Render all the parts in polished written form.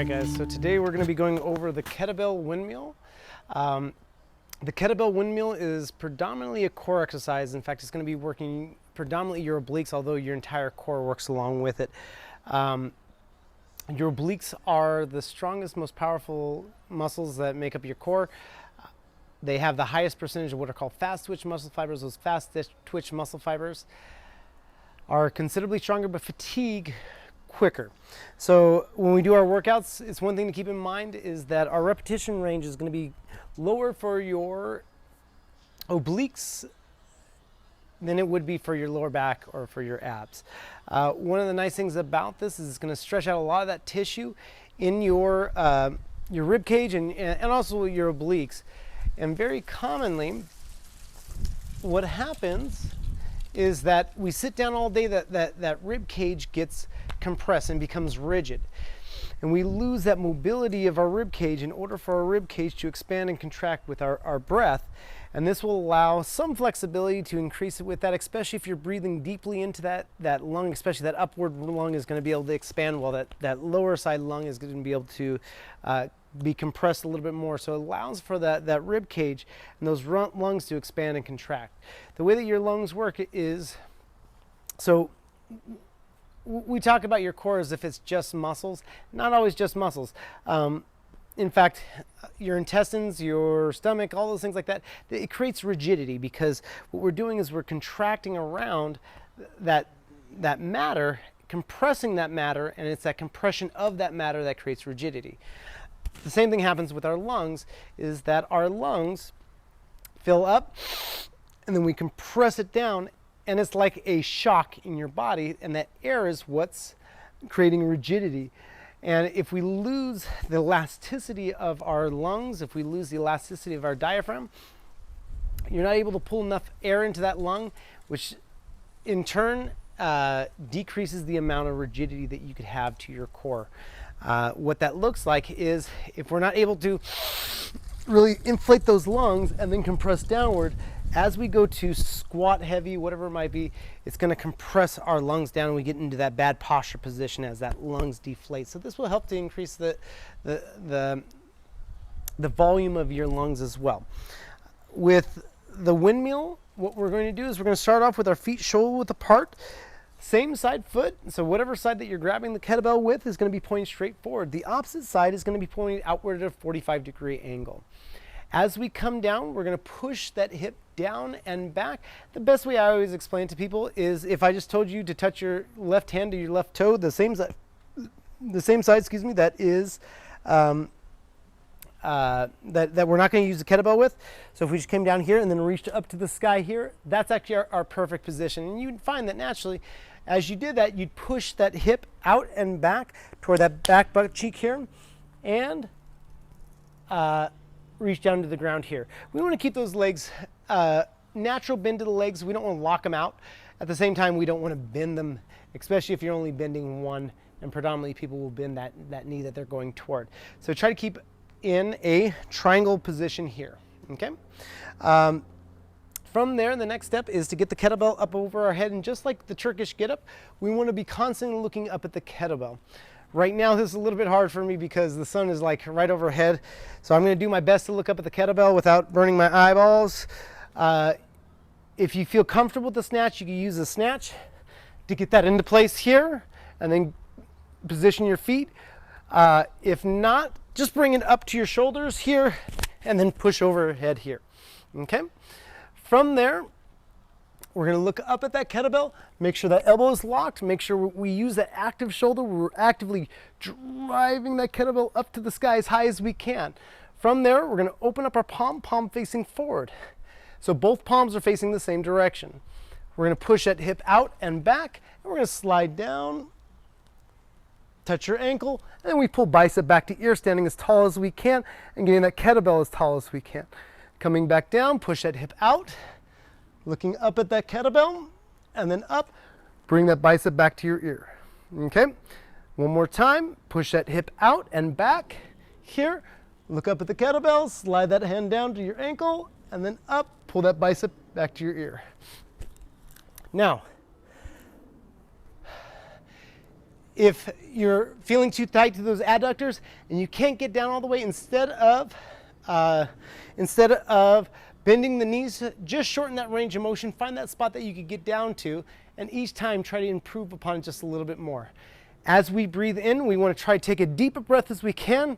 Alright guys, so today we're going to be going over the kettlebell windmill. The kettlebell windmill is predominantly a core exercise. In fact, it's going to be working predominantly your obliques, although your entire core works along with it. Your obliques are the strongest, most powerful muscles that make up your core. They have the highest percentage of what are called fast twitch muscle fibers. Those fast twitch muscle fibers are considerably stronger but fatigue quicker. So when we do our workouts, it's one thing to keep in mind is that our repetition range is going to be lower for your obliques than it would be for your lower back or for your abs. One of the nice things about this is it's going to stretch out a lot of that tissue in your rib cage and also your obliques. And very commonly, what happens is that we sit down all day, that rib cage gets compressed and becomes rigid. And we lose that mobility of our rib cage in order for our rib cage to expand and contract with our breath. And this will allow some flexibility to increase it with that, especially if you're breathing deeply into that lung, especially that upward lung is going to be able to expand while that lower side lung is going to be able to be compressed a little bit more. So it allows for that rib cage and those lungs to expand and contract. The way that your lungs work is, so we talk about your core as if it's just muscles. Not always just muscles. In fact, your intestines, your stomach, all those things like that, it creates rigidity because what we're doing is we're contracting around that matter, compressing that matter, and it's that compression of that matter that creates rigidity. The same thing happens with our lungs, is that our lungs fill up and then we compress it down, and it's like a shock in your body, and that air is what's creating rigidity. And if we lose the elasticity of our lungs, if we lose the elasticity of our diaphragm, you're not able to pull enough air into that lung, which in turn decreases the amount of rigidity that you could have to your core. What that looks like is if we're not able to really inflate those lungs and then compress downward, as we go to squat heavy, whatever it might be, it's going to compress our lungs down and we get into that bad posture position as that lungs deflate. So this will help to increase the volume of your lungs as well. With the windmill, what we're going to do is we're going to start off with our feet shoulder width apart. Same side foot, so whatever side that you're grabbing the kettlebell with is going to be pointing straight forward. The opposite side is going to be pointing outward at a 45-degree angle. As we come down, we're going to push that hip down and back. The best way I always explain to people is if I just told you to touch your left hand to your left toe, the same side, excuse me, that is that we're not going to use the kettlebell with. So if we just came down here and then reached up to the sky here, that's actually our perfect position. And you'd find that naturally, as you did that, you'd push that hip out and back toward that back butt cheek here, and reach down to the ground here. We want to keep those legs natural bend to the legs. We don't want to lock them out. At the same time, we don't want to bend them, especially if you're only bending one, and predominantly people will bend that knee that they're going toward. So try to keep in a triangle position here, okay? From there, the next step is to get the kettlebell up over our head, and just like the Turkish get-up, we want to be constantly looking up at the kettlebell. Right now, this is a little bit hard for me because the sun is like right overhead. So I'm going to do my best to look up at the kettlebell without burning my eyeballs. If you feel comfortable with the snatch, you can use the snatch to get that into place here and then position your feet. If not, just bring it up to your shoulders here and then push overhead here. Okay? From there, we're going to look up at that kettlebell, make sure that elbow is locked, make sure we use that active shoulder. We're actively driving that kettlebell up to the sky as high as we can. From there, we're going to open up our palm facing forward. So both palms are facing the same direction. We're going to push that hip out and back, and we're going to slide down, touch your ankle, and then we pull bicep back to ear, standing as tall as we can, and getting that kettlebell as tall as we can. Coming back down, push that hip out, looking up at that kettlebell, and then up, bring that bicep back to your ear. Okay? One more time, push that hip out and back here, look up at the kettlebell, slide that hand down to your ankle, and then up, pull that bicep back to your ear. Now, If you're feeling too tight to those adductors and you can't get down all the way, instead of bending the knees, just shorten that range of motion, find that spot that you could get down to, and each time try to improve upon it just a little bit more. As we breathe in, we want to try to take a deeper breath as we can,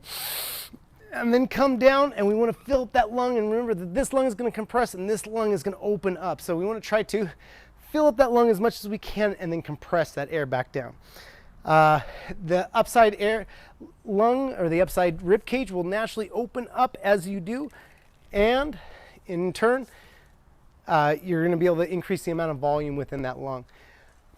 and then come down, and we want to fill up that lung, and remember that this lung is going to compress and this lung is going to open up. So we want to try to fill up that lung as much as we can and then compress that air back down. The upside air lung, or the upside rib cage, will naturally open up as you do, and in turn you're going to be able to increase the amount of volume within that lung.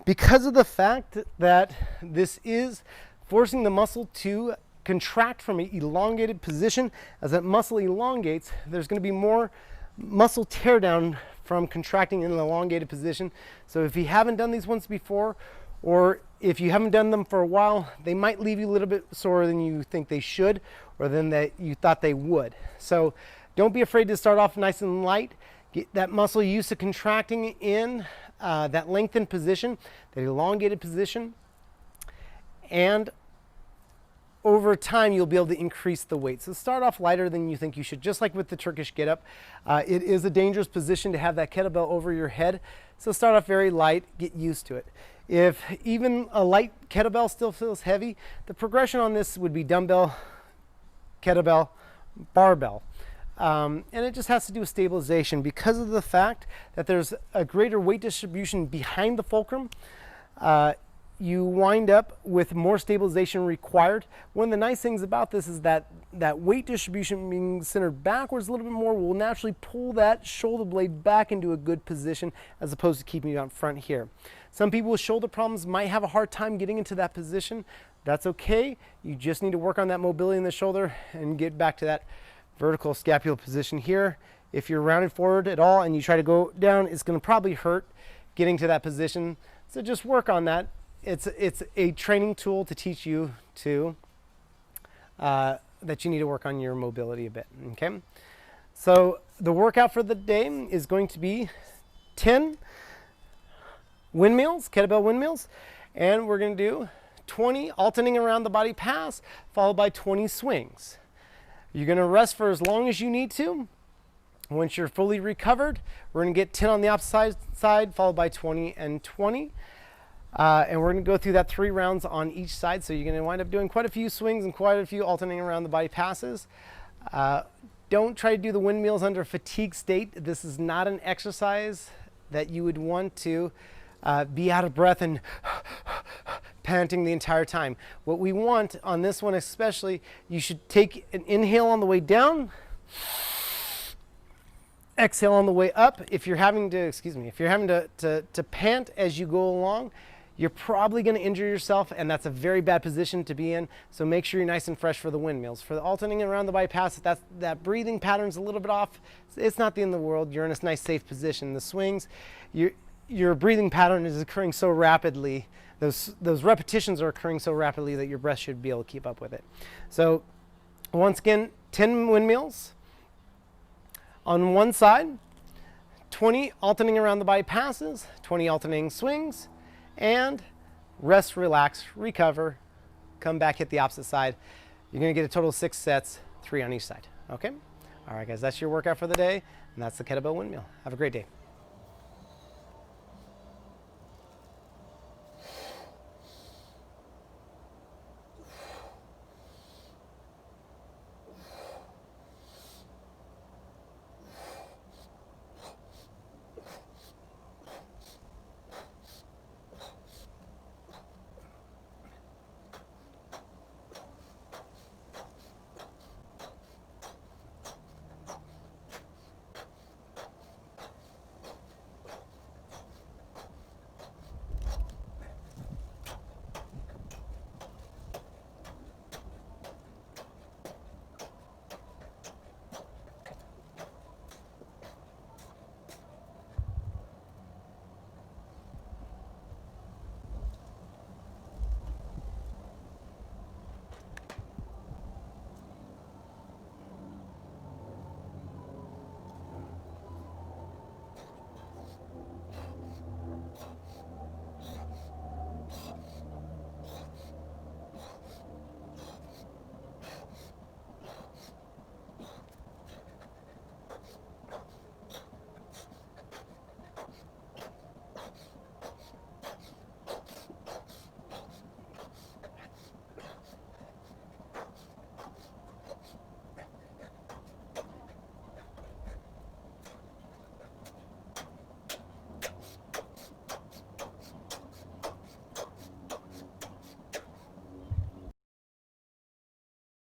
Because of the fact that this is forcing the muscle to contract from an elongated position, as that muscle elongates, there's going to be more muscle tear down from contracting in an elongated position. So if you haven't done these ones before, or if you haven't done them for a while, they might leave you a little bit sore than you think they should, or than that you thought they would. So don't be afraid to start off nice and light. Get that muscle used to contracting in that lengthened position, that elongated position, and over time you'll be able to increase the weight. So start off lighter than you think you should, just like with the Turkish get up. It is a dangerous position to have that kettlebell over your head, so start off very light, get used to it. If even a light kettlebell still feels heavy, the progression on this would be dumbbell, kettlebell, barbell. And it just has to do with stabilization. Because of the fact that there's a greater weight distribution behind the fulcrum, you wind up with more stabilization required. One of the nice things about this is that that weight distribution being centered backwards a little bit more will naturally pull that shoulder blade back into a good position, as opposed to keeping it out front here. Some people with shoulder problems might have a hard time getting into that position. That's okay. You just need to work on that mobility in the shoulder and get back to that vertical scapular position here. If you're rounded forward at all and you try to go down, it's going to probably hurt getting to that position. So just work on that. It's a training tool to teach you to that you need to work on your mobility a bit. Okay, so the workout for the day is going to be 10 windmills, kettlebell windmills, and we're going to do 20 alternating around the body pass, followed by 20 swings. You're going to rest for as long as you need to. Once you're fully recovered, we're going to get 10 on the opposite side, followed by 20 and 20. And we're going to go through that 3 rounds on each side. So you're going to wind up doing quite a few swings and quite a few alternating around the body passes. Don't try to do the windmills under a fatigue state. This is not an exercise that you would want to be out of breath and panting the entire time. What we want on this one especially, you should take an inhale on the way down, exhale on the way up. If you're having to pant as you go along, you're probably going to injure yourself, and that's a very bad position to be in. So make sure you're nice and fresh for the windmills. For the alternating around the bypass, if that breathing pattern's a little bit off, it's not the end of the world. You're in a nice safe position. The swings, your breathing pattern is occurring so rapidly, those repetitions are occurring so rapidly that your breath should be able to keep up with it. So once again, 10 windmills on one side, 20 alternating around the body passes, 20 alternating swings, and rest, relax, recover, come back, hit the opposite side. You're going to get a total of 6 sets, 3 on each side. Okay? All right, guys, that's your workout for the day, and that's the kettlebell windmill. Have a great day.